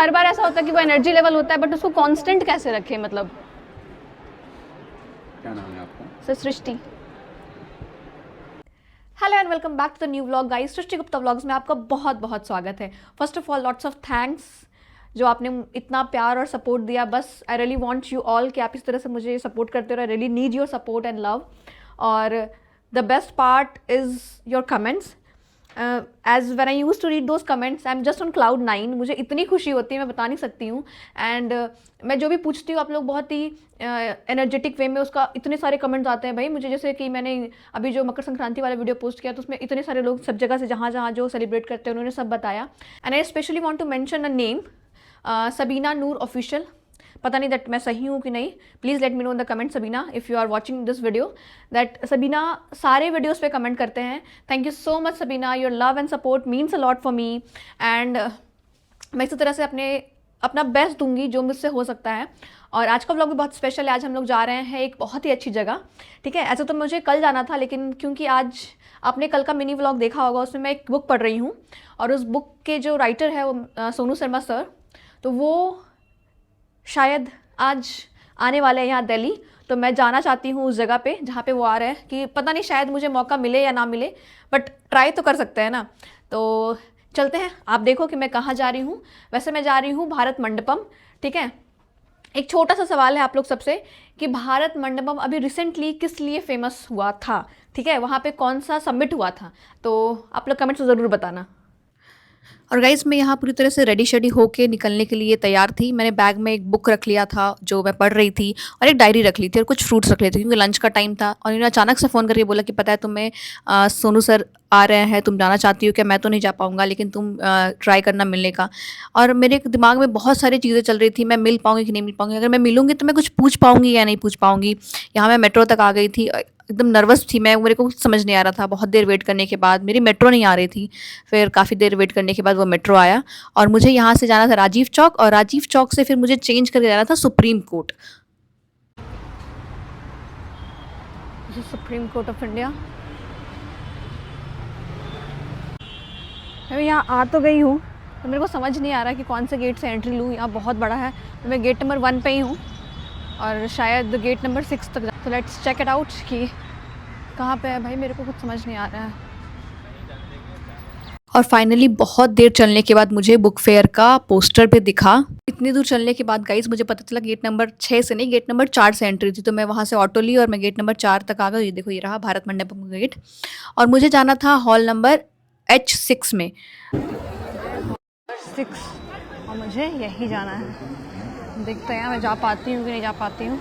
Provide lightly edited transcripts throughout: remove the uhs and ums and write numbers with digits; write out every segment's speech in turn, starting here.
हर बार ऐसा होता है कि वो एनर्जी लेवल होता है, बट उसको कांस्टेंट कैसे रखें, मतलब। क्या नाम है आपका? Sir Srishti. Hello and welcome back to the new vlog guys. Srishti Gupta vlogs में आपका बहुत बहुत स्वागत है। First of all lots of thanks जो आपने इतना प्यार और सपोर्ट दिया। बस I really want you all कि आप इस तरह से मुझे सपोर्ट करते रहो। I really need your support and love. और the best part is your comments. As when I use to read those comments I am just on cloud 9। मुझे इतनी खुशी होती है, मैं बता नहीं सकती हूँ। एंड मैं जो भी पूछती हूँ आप लोग बहुत ही एनर्जेटिक वे में उसका इतने सारे कमेंट्स आते हैं भाई मुझे। जैसे कि मैंने अभी जो मकर संक्रांति वाला वीडियो पोस्ट किया तो उसमें इतने सारे लोग सब जगह से जहाँ जहाँ जो सेलिब्रेट करते हैं उन्होंने सब बताया। And I specially want to mention a name, Sabina Noor official. पता नहीं दैट मैं सही हूँ कि नहीं, please let me know in the comment Sabina if you are watching this video. That Sabina सारे वीडियोस पे कमेंट करते हैं। Thank you so much Sabina, your love and support means a lot for me. And मैं इसी तरह से अपना बेस्ट दूंगी जो मुझसे हो सकता है। और आज का व्लॉग भी बहुत स्पेशल है। आज हम लोग जा रहे हैं एक बहुत ही अच्छी जगह, ठीक है। ऐसे तो मुझे कल जाना था, लेकिन क्योंकि आज आपने कल का मिनी व्लॉग देखा होगा, उसमें मैं एक बुक पढ़ रही हूँ और उस बुक के जो राइटर है वो सोनू शर्मा सर, तो वो शायद आज आने वाले हैं यहाँ दिल्ली। तो मैं जाना चाहती हूँ उस जगह पे जहाँ पे वो आ रहे हैं, कि पता नहीं शायद मुझे मौका मिले या ना मिले, बट ट्राई तो कर सकते हैं ना। तो चलते हैं, आप देखो कि मैं कहाँ जा रही हूँ। वैसे मैं जा रही हूँ भारत मंडपम, ठीक है। एक छोटा सा सवाल है आप लोग सबसे कि भारत मंडपम अभी रिसेंटली किस लिए फेमस हुआ था, ठीक है। वहाँ पे कौन सा समिट हुआ था, तो आप लोग कमेंट्स में ज़रूर बताना। और गाइज़ मैं यहाँ पूरी तरह से रेडी शेडी होके निकलने के लिए तैयार थी। मैंने बैग में एक बुक रख लिया था जो मैं पढ़ रही थी, और एक डायरी रख ली थी, और कुछ फ्रूट्स रख लिए थे क्योंकि लंच का टाइम था। और इन्होंने अचानक से फ़ोन करके बोला कि पता है तुम्हें सोनू सर आ रहे हैं, तुम जाना चाहती हो क्या? मैं तो नहीं जा पाऊँगा, लेकिन तुम ट्राई करना मिलने का। और मेरे दिमाग में बहुत सारी चीज़ें चल रही थी, मैं मिल पाऊँगी कि नहीं मिल पाऊँगी, अगर मैं मिलूँगी तो मैं कुछ पूछ पाऊँगी या नहीं पूछ पाऊँगी। यहाँ मैं मेट्रो तक आ गई थी, एकदम नर्वस थी मैं, मेरे को कुछ समझ नहीं आ रहा था। बहुत देर वेट करने के बाद मेरी मेट्रो नहीं आ रही थी, फिर काफ़ी देर वेट करने के बाद वो मेट्रो आया और मुझे यहाँ से जाना था राजीव चौक, और राजीव चौक से फिर मुझे चेंज करके जाना था supreme court. Supreme court of India. मैं यहाँ आ तो गई हूँ, तो मेरे को समझ नहीं आ रहा कि कौन से गेट से एंट्री लूँ। यहाँ बहुत बड़ा है, तो मैं गेट नंबर 1 पे ही हूँ और शायद गेट नंबर 6 तक। तो लेट्स चेक इट आउट कि कहाँ पे है भाई, मेरे को कुछ समझ नहीं आ रहा है। और फाइनली बहुत देर चलने के बाद मुझे बुक फेयर का पोस्टर पे दिखा। इतनी दूर चलने के बाद गाइस मुझे पता चला गेट नंबर 6 से नहीं, गेट नंबर 4 से एंट्री थी। तो मैं वहाँ से ऑटो ली और मैं गेट नंबर 4 तक आ गई। ये देखो, ये रहा भारत मंडपम का गेट, और मुझे जाना था हॉल नंबर H6 में। 6, और मुझे यही जाना है। देखते हैं मैं जा पाती हूँ कि नहीं जा पाती हूँ।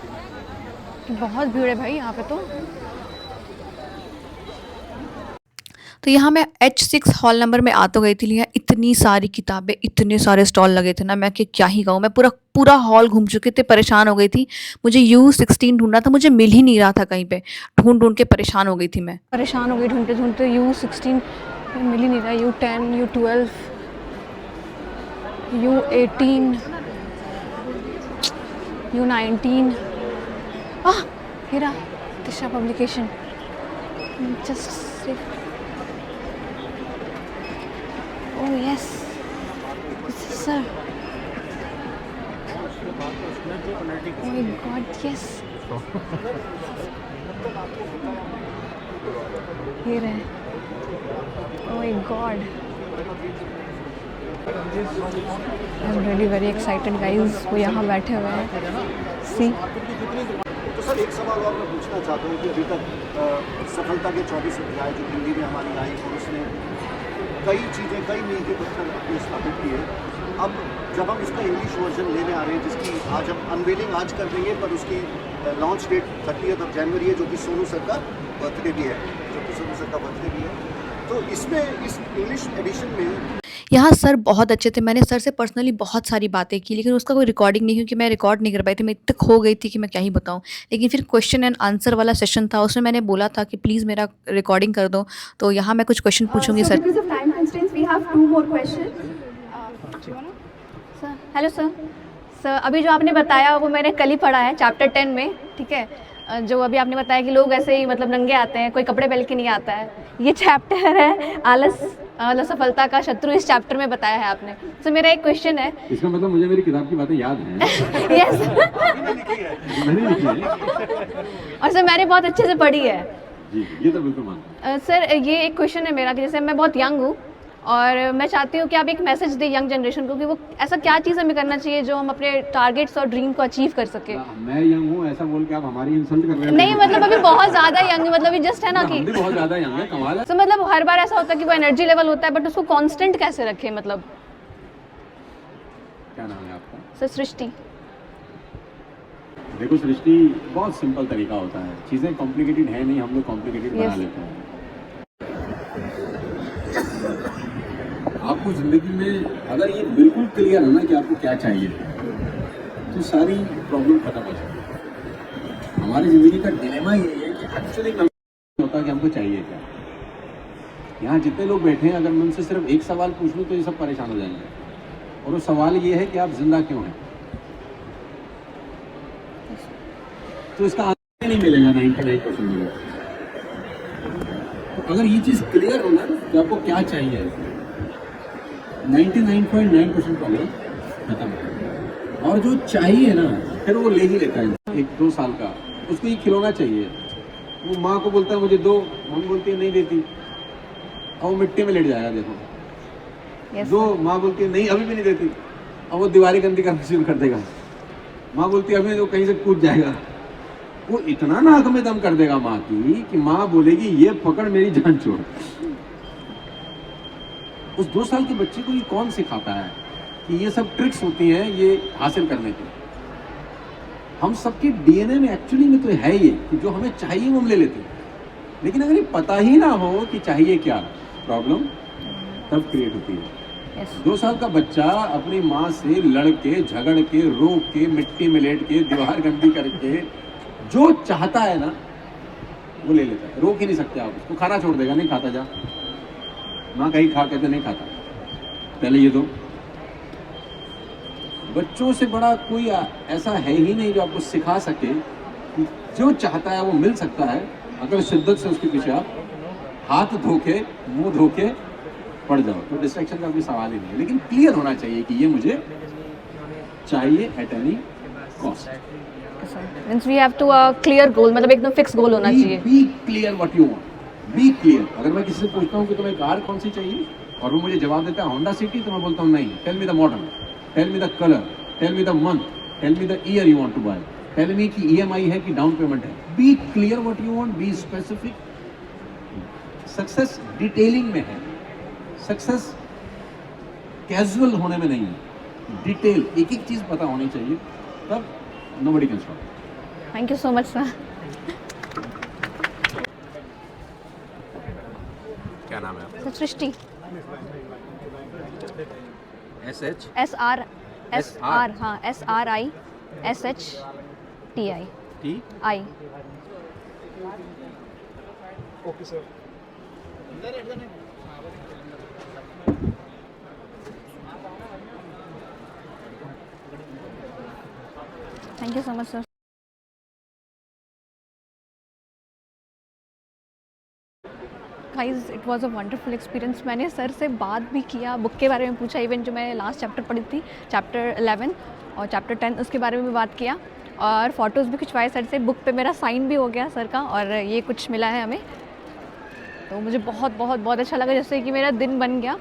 बहुत भीड़ है भाई यहाँ पे। तो यहाँ मैं H6 हॉल नंबर में आ तो गई थी, लेकिन इतनी सारी किताबें, इतने सारे स्टॉल लगे थे ना, मैं कि क्या ही कहूँ। मैं पूरा हॉल घूम चुकी थी, परेशान हो गई थी। मुझे U16 ढूंढना था, मुझे मिल ही नहीं रहा था कहीं पे। ढूंढ के परेशान हो गई थी मैं। परेशान हो गई ढूंढते U16 मिल ही नहीं रहा। U10, U12, U18, U19। Heera Disha publication. Just oh yes, this is sir. Oh my god, yes. Here है। Oh my god. I'm really very excited guys। वो यहाँ बैठे हुए हैं। See? तो सर एक सवाल और मैं पूछना चाहता हूँ कि अभी तक सफलता के 24 अध्याय जो हिंदी में हमारी आई और उसने कई चीज़ें, कई मील के पत्थर अपने स्थापित किए। अब जब हम इसका इंग्लिश वर्जन लेने आ रहे हैं, जिसकी आज हम अनवेलिंग आज कर देंगे, पर उसकी लॉन्च डेट 30 जनवरी है, जो कि सोनू सर का बर्थडे भी है, तो इसमें इस इंग्लिश एडिशन में यहाँ सर बहुत अच्छे थे। मैंने सर से पर्सनली बहुत सारी बातें की, लेकिन उसका कोई रिकॉर्डिंग नहीं, क्योंकि मैं रिकॉर्ड नहीं कर पाई थी। मैं इतनी खो गई थी कि मैं क्या ही बताऊँ। लेकिन फिर क्वेश्चन एंड आंसर वाला सेशन था, उसमें मैंने बोला था कि प्लीज़ मेरा रिकॉर्डिंग कर दो। तो यहाँ मैं कुछ क्वेश्चन पूछूंगी सर। हेलो सर, अभी जो आपने बताया वो मैंने कल ही पढ़ा है चैप्टर 10 में, ठीक है। जो अभी आपने बताया कि लोग ऐसे ही मतलब नंगे आते हैं, कोई कपड़े पहन के नहीं आता है, ये चैप्टर है आलस मतलब सफलता का शत्रु इस चैप्टर में बताया है आपने। तो मेरा एक क्वेश्चन है। इसका मतलब मुझे मेरी किताब की बातें याद हैं। यस मैंने लिखी है। और सर मैंने बहुत अच्छे से पढ़ी है। जी ये तो बिल्कुल मानता हूँ। सर ये एक क्वेश्चन है मेरा कि जैसे मैं बहुत यंग हूँ और मैं चाहती हूँ कि आप एक मैसेज दें यंग जनरेशन को कि वो ऐसा क्या चीज़ हमें करना चाहिए जो हम अपने टारगेट्स और ड्रीम को अचीव कर सके। मैं यंग हूँ ऐसा बोल के आप हमारी इंसल्ट कर रहे हैं। नहीं मतलब अभी बहुत ज़्यादा यंग है, मतलब ये जस्ट है ना कि हम भी बहुत ज्यादा यंग है, कमाल है। तो मतलब हर बार ऐसा होता है कि वो एनर्जी लेवल होता है बट उसको कांस्टेंट कैसे रखें मतलब। क्या नाम है आपका? सर सृष्टि। देखो सृष्टि, बहुत सिंपल तरीका होता है, चीजें कॉम्प्लिकेटेड है नहीं, हम लोग कॉम्प्लिकेटेड बना Yes. लेते हैं। आपको जिंदगी में अगर ये बिल्कुल क्लियर है ना कि आपको क्या चाहिए, तो सारी प्रॉब्लम खत्म हो जाती है। हमारी जिंदगी का डिलेमा ये है कि एक्चुअली होता कि हमको चाहिए क्या। यहाँ जितने लोग बैठे हैं, अगर मैं उनसे सिर्फ एक सवाल पूछ लूँ तो ये सब परेशान हो जाएंगे, और वो सवाल ये है कि आप जिंदा क्यों हैं। तो इसका आंसर नहीं मिलेगा 99% मिलेगा। तो अगर ये चीज क्लियर होना कि आपको क्या चाहिए, 99.9% प्रॉब्लम खत्म है। और जो चाहिए ना फिर वो ले ही लेता है। 1-2 साल का उसको ये खिलौना चाहिए, वो माँ को बोलता है मुझे दो, मम्मी बोलती है नहीं देती, और वो मिट्टी में लेट जाएगा। देखो Yes, जो माँ बोलती है नहीं अभी भी नहीं देती, और वो दीवारी गंदी करना शुरू कर देगा। माँ बोलती है अभी वो कहीं से कूद जाएगा। वो इतना नाक में दम कर देगा माँ की कि माँ बोलेगी ये पकड़ मेरी जान छोड़। उस 2 साल के बच्चे को ये कौन सिखाता है कि ये सब ट्रिक्स होती हैं ये हासिल करने की। हम सबके डीएनए में एक्चुअली में तो है ये कि जो हमें चाहिए वो हम ले लेते हैं, लेकिन अगर ये पता ही ना हो कि चाहिए क्या, प्रॉब्लम तब क्रिएट होती है। yes. 2 साल का बच्चा अपनी माँ से लड़ के, झगड़ के, रो के, मिट्टी में लेट के, दीवार गंदी करके जो चाहता है ना वो ले लेता है। रोक ही नहीं सकते आप उसको, खाना छोड़ देगा, नहीं खाता जा। माँ कहीं खा कहते नहीं खाता, पहले ये दो। बच्चों से बड़ा कोई ऐसा है ही नहीं जो आपको सिखा सके कि जो चाहता है वो मिल सकता है, अगर शिद्दत से उसके पीछे आप हाथ धो के, मुंह धो के पड़ जाओ। तो डिस्ट्रैक्शन का कोई सवाल ही नहीं है, लेकिन क्लियर होना चाहिए कि ये मुझे चाहिए at any cost. Means we have to clear goal, मतलब एकदम फिक्स गोल होना चाहिए। Be clear what you want, be clear. अगर मैं किसी से पूछता हूँ कि तुम्हें कार कौन सी चाहिए और वो मुझे जवाब देता है होंडा सिटी, तो मैं बोलता हूँ नहीं, tell me the model, tell me the colour, tell me the month, tell me the year you want to buy, tell me कि ईएमआई है कि डाउन पेमेंट है। Be clear what you want, be specific. Success detailing में है, success casual होने में नहीं है, डिटेल एक एक चीज पता होनी चाहिए, तब nobody can stop. Thank you so much sir. क्या नाम है आपका? सर सृष्टि। SH SR हाँ SRISHTI T I। Okay sir. Thank you so much sir. Guys it was a wonderful experience. मैंने सर से बात भी किया, बुक के बारे में पूछा, इवन जो मैंने लास्ट चैप्टर पढ़ी थी, चैप्टर 11 और चैप्टर 10, उसके बारे में भी बात किया, और फ़ोटोज़ भी खिंचवाए सर से। बुक पे मेरा साइन भी हो गया सर का, और ये कुछ मिला है हमें, तो मुझे बहुत बहुत बहुत अच्छा लगा, जैसे कि मेरा दिन बन गया।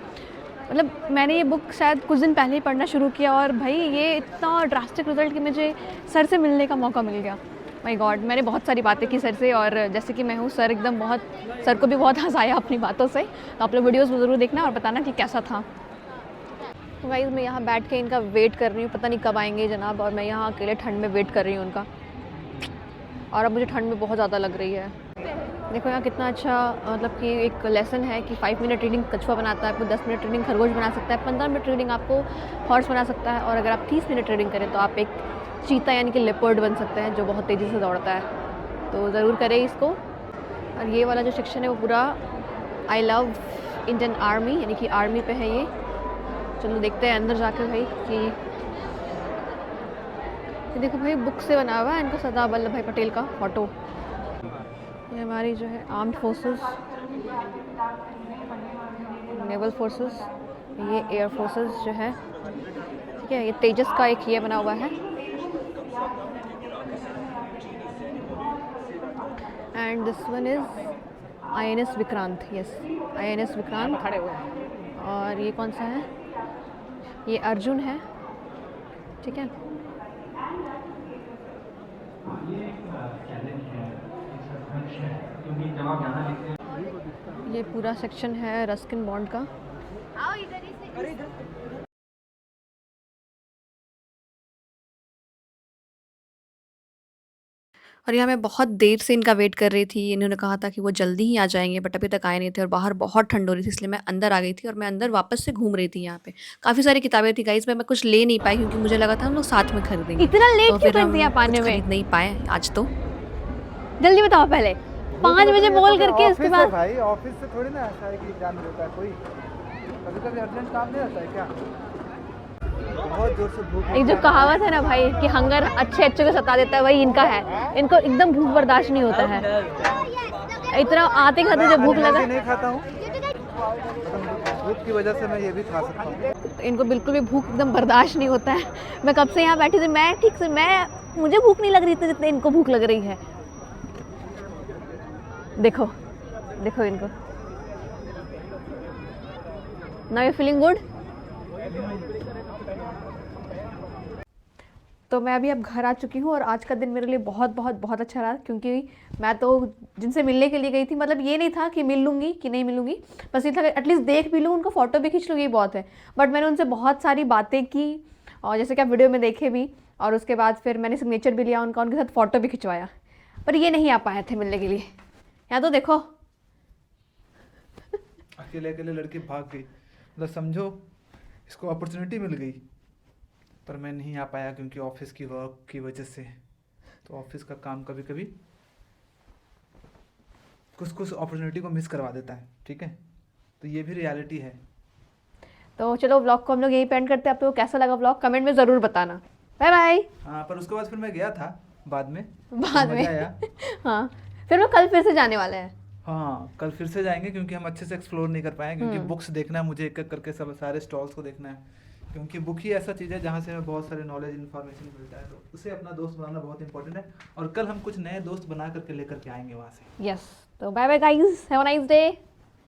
मतलब मैंने ये बुक शायद कुछ दिन पहले ही पढ़ना शुरू किया, और भाई ये इतना ड्रास्टिक रिजल्ट कि मुझे सर से मिलने का मौका मिल गया। माय गॉड, मैंने बहुत सारी बातें की सर से, और जैसे कि मैं हूँ, सर एकदम बहुत, सर को भी बहुत हंसाया अपनी बातों से। तो आप लोग वीडियोस ज़रूर देखना और बताना कि कैसा था। तो गाइस मैं यहाँ बैठ के इनका वेट कर रही हूँ, पता नहीं कब आएंगे जनाब, और मैं यहाँ अकेले ठंड में वेट कर रही हूँ उनका, और अब मुझे ठंड में बहुत ज़्यादा लग रही है। देखो यहाँ कितना अच्छा, मतलब कि एक लेसन है कि 5 मिनट रीडिंग कछुआ बनाता है आपको, 10 मिनट रीडिंग खरगोश बना सकता है, 15 मिनट रीडिंग आपको हॉर्स बना सकता है, और अगर आप 30 मिनट रीडिंग करें तो आप एक चीता यानी कि लेपर्ड बन सकते हैं जो बहुत तेज़ी से दौड़ता है। तो ज़रूर करें इसको। और ये वाला जो सेक्शन है वो पूरा आई लव इंडियन आर्मी यानी कि आर्मी पे है ये। चलो देखते हैं अंदर जाकर भाई कि ये देखो भाई बुक से बना हुआ है इनका सरदार वल्लभ भाई पटेल का फोटो। ये हमारी जो है आर्म्ड फोर्सेस नेवल फोर्सेस, ये एयर फोर्सेस जो है, ठीक है। ये तेजस का एक ये बना हुआ है, and this one is INS Vikrant, yes INS Vikrant. और ये कौन सा है, ये अर्जुन है, ठीक है। ये पूरा सेक्शन है रस्किन बॉन्ड का। और यहाँ मैं बहुत देर से इनका वेट कर रही थी। इन्होंने कहा था कि वो जल्दी ही आ जाएंगे, बट अभी तक आए नहीं थे और बाहर बहुत ठंड हो रही थी, इसलिए मैं अंदर आ गई थी और मैं अंदर वापस से घूम रही थी। यहाँ पे काफ़ी सारी किताबें थी गाइस, मैं कुछ ले नहीं पाई क्योंकि मुझे लगा था हम लोग साथ में खरीदेंगे। इतना लेट तो क्यों फिर कर दिया हम पाने कुछ में? खरीद नहीं पाए आज तो। जल्दी बताओ पहले, 5 बजे बोल करके उसके बाद भाई ऑफिस से थोड़ी ना ऐसा है कि जान देता है कोई, कभी कभी अर्जेंट काम नहीं होता है क्या? बहुत जोर से भूख एक जो कहावत है ना भाई कि हंगर अच्छे अच्छे को सता देता है, वही इनका है। इनको एकदम भूख बर्दाश्त नहीं होता है। इतना आते खाते जब भूख लगा, नहीं खाता हूँ, भूख की वजह से मैं ये भी खा सकता हूँ। तो इनको बिल्कुल भी भूख एकदम बर्दाश्त नहीं होता है। मैं कब से यहाँ बैठी थी, मैं ठीक से मुझे भूख नहीं लग रही थी जितने इनको भूख लग रही है। देखो देखो इनको। Now you feeling good? तो मैं अभी अब घर आ चुकी हूँ और आज का दिन मेरे लिए बहुत बहुत बहुत अच्छा रहा, क्योंकि मैं तो जिनसे मिलने के लिए गई थी, मतलब ये नहीं था कि मिल लूँगी कि नहीं मिलूँगी, बस ये था कि एटलीस्ट देख भी लूँ, उनको फ़ोटो भी खींच लूँ, ये बहुत है। बट मैंने उनसे बहुत सारी बातें की, और जैसे कि आप वीडियो में देखे भी, और उसके बाद फिर मैंने सिग्नेचर भी लिया उनका, उनके साथ फ़ोटो भी खिंचवाया। पर ये नहीं आ पाए थे मिलने के लिए। यहाँ तो देखो, अकेले अकेले लड़की भाग गई, मतलब समझो इसको अपॉर्चुनिटी मिल गई, पर मैं नहीं आ पाया क्योंकि ऑफिस की वर्क की वजह से। तो ऑफिस का काम कभी कभी कुछ अपॉर्चुनिटी को मिस करवा देता है, ठीक है, तो ये भी रियलिटी है। तो चलो व्लॉग को हम लोग यही पेंड करते हैं। आप लोगों को कैसा लगा व्लॉग कमेंट में ज़रूर बताना। Bye bye. हाँ, पर उसके बाद फिर मैं गया था बाद में, बाद में मजा आया। हाँ, फिर वो कल फिर से जाने वाले हैं। हाँ, कल फिर से जाएंगे क्योंकि हम अच्छे से एक्सप्लोर नहीं कर पाए, क्योंकि बुक्स देखना है मुझे, एक एक करके सब सारे स्टॉल्स को देखना है, क्योंकि बुक ही ऐसा चीज़ है जहाँ से हमें बहुत सारे नॉलेज इन्फॉर्मेशन मिलता है, तो उसे अपना दोस्त बनाना बहुत इंपॉर्टेंट है। और कल हम कुछ नए दोस्त बना करके लेकर के आएंगे वहाँ से। यस, तो bye bye guys, have a nice day.